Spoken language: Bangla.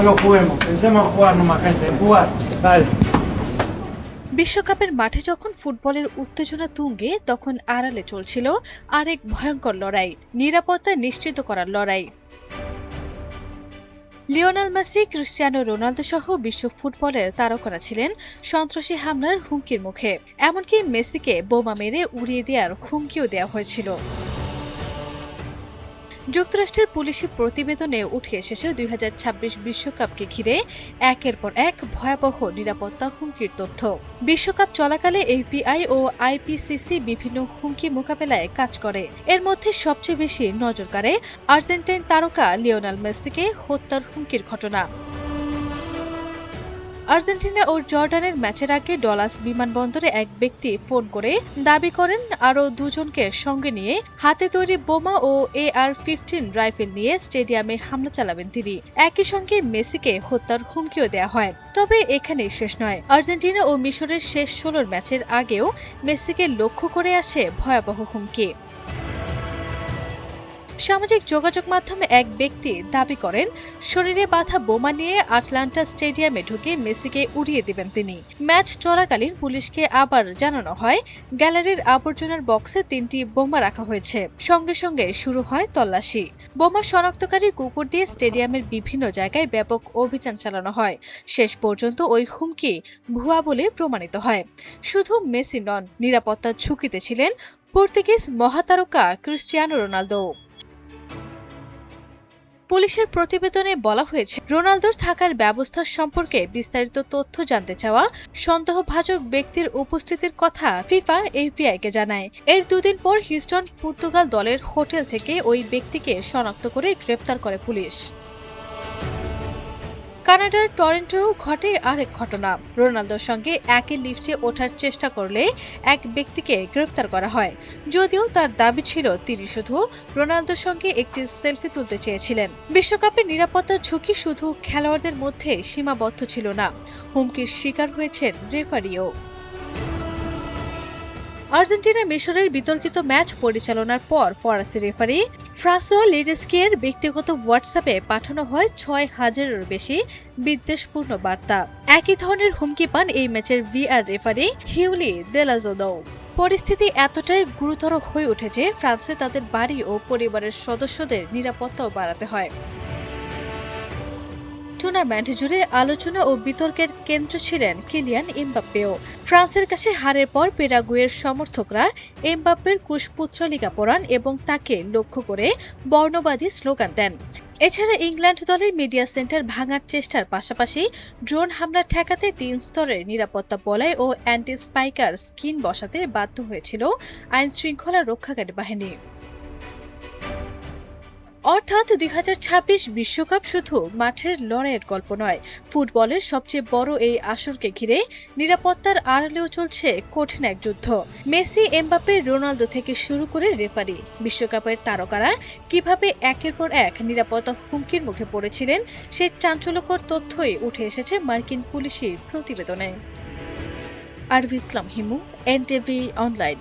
lo juguemos, pensemos en jugar nomás, gente, en jugar. Dale. বিশ্বকাপের মাঠে যখন ফুটবলের উত্তেজনা তুঙ্গে, তখন আড়ালে চলছিল আরেক ভয়ঙ্কর লড়াই, নিরাপত্তা নিশ্চিত করার লড়াই। লিওনেল মেসি, ক্রিস্টিয়ানো রোনালদো সহ বিশ্ব ফুটবলের তারকারা ছিলেন সন্ত্রাসী হামলার হুমকির মুখে। এমনকি মেসিকে বোমা মেরে উড়িয়ে দেওয়ার হুমকিও দেওয়া হয়েছিল। যুক্তরাষ্ট্রের পুলিশি প্রতিবেদনে উঠে এসেছে ২০২৬ বিশ্বকাপকে ঘিরে একের পর এক ভয়াবহ নিরাপত্তা হুমকির তথ্য। বিশ্বকাপ চলাকালে এফবিআই ও আইপিসিসি বিভিন্ন হুমকি মোকাবেলায় কাজ করে। এর মধ্যে সবচেয়ে বেশি নজর কাড়ে আর্জেন্টাইন তারকা লিওনেল মেসিকে হত্যার হুমকির ঘটনা। আর্জেন্টিনা ও জর্ডানের ম্যাচের আগে ডলাস বিমানবন্দরে এক ব্যক্তি ফোন করে দাবি করেন আরও দুজনকে সঙ্গে নিয়ে হাতে তৈরি বোমা ও AR-15 রাইফেল নিয়ে স্টেডিয়ামে হামলা চালাবেন তিনি। একই সঙ্গে মেসিকে হত্যার হুমকিও দেওয়া হয়। তবে এখানেই শেষ নয়। আর্জেন্টিনা ও মিশরের শেষ ১৬ ম্যাচের আগেও মেসিকে লক্ষ্য করে আসে ভয়াবহ হুমকি। সামাজিক যোগাযোগ মাধ্যমে এক ব্যক্তি দাবি করেন শরীরে বাঁধা বোমা নিয়ে আটলান্টা স্টেডিয়ামে ঢুকে মেসিকে উড়িয়ে দিবেন তিনি। ম্যাচ চলাকালীন পুলিশকে আবার জানানো হয় গ্যালারির আবর্জনার বক্সে ৩টি বোমা রাখা হয়েছে। সঙ্গে সঙ্গে শুরু হয় তল্লাশি। বোমা শনাক্তকারী কুকুর দিয়ে স্টেডিয়ামের বিভিন্ন জায়গায় ব্যাপক অভিযান চালানো হয়। শেষ পর্যন্ত ওই হুমকি ভুয়া বলে প্রমাণিত হয়। শুধু মেসি নন, নিরাপত্তার ঝুঁকিতে ছিলেন পর্তুগিজ মহাতারকা ক্রিস্টিয়ানো রোনালদো। পুলিশের প্রতিবেদনে বলা হয়েছে, রোনালদোর থাকার ব্যবস্থা সম্পর্কে বিস্তারিত তথ্য জানতে চাওয়া সন্দেহভাজন ব্যক্তির উপস্থিতির কথা ফিফা এফবিআইকে জানায়। এর দুদিন পর হিউস্টন পর্তুগাল দলের হোটেল থেকে ওই ব্যক্তিকে শনাক্ত করে গ্রেপ্তার করে পুলিশ। কানাডার টরন্টোও ঘটে আরেক ঘটনা। রোনালদোর সঙ্গে একই লিফটে ওঠার চেষ্টা করলে এক ব্যক্তিকে গ্রেপ্তার করা হয়। যদিও তার দাবি ছিল তিনি শুধু রোনালদোর সঙ্গে একটি সেলফি তুলতে চেয়েছিলেন। বিশ্বকাপের নিরাপত্তার ঝুঁকি শুধু খেলোয়াড়দের মধ্যে সীমাবদ্ধ ছিল না, হুমকির শিকার হয়েছেন রেফারিও। আর্জেন্টিনা মিশরের বিতর্কিত ম্যাচ পরিচালনার পর ফরাসি রেফারি ফ্রাঁসোয়া লেডেস্কিয়ের ব্যক্তিগত হোয়াটসঅ্যাপে পাঠানো হয় ৬,০০০-এরও বেশি বিদ্বেষপূর্ণ বার্তা। একই ধরনের হুমকি পান এই ম্যাচের ভিআর রেফারি হিউলি দেলাজোদও। পরিস্থিতি এতটাই গুরুতর হয়ে ওঠে যে ফ্রান্সে তাদের বাড়ি ও পরিবারের সদস্যদের নিরাপত্তাও বাড়াতে হয়। টুর্নামেন্ট জুড়ে আলোচনা ও বিতর্কের কেন্দ্রে ছিলেন কিলিয়ান এমবাপ্পেও। ফ্রান্সের কাছে হারের পর প্যারাগুয়ের সমর্থকরা এমবাপ্পের কুশপুত্তলিকা পরান এবং তাকে লক্ষ্য করে বর্ণবাদী স্লোগান দেন। এছাড়া ইংল্যান্ড দলের মিডিয়া সেন্টার ভাঙার চেষ্টার পাশাপাশি ড্রোন হামলা ঠেকাতে ৩ স্তরের নিরাপত্তা বলয় ও অ্যান্টি স্পাইকার স্কিন বসাতে বাধ্য হয়েছিল আইন শৃঙ্খলা রক্ষাকারী বাহিনী। অর্থাৎ ২০২৬ বিশ্বকাপ শুধু মাঠের লড়াইয়ের গল্প নয়, ফুটবলের সবচেয়ে বড় এই আসরকে ঘিরে নিরাপত্তার আড়ালেও চলছে কঠিন এক যুদ্ধ। মেসি, এমবাপ্পে, রোনালদো থেকে শুরু করে রেফারি, বিশ্বকাপের তারকারা কিভাবে একের পর এক নিরাপত্তা হুমকির মুখে পড়েছিলেন সেই চাঞ্চল্যকর তথ্যই উঠে এসেছে মার্কিন পুলিশের প্রতিবেদনে। আরভি ইসলাম হিমু, এনটিভি অনলাইন।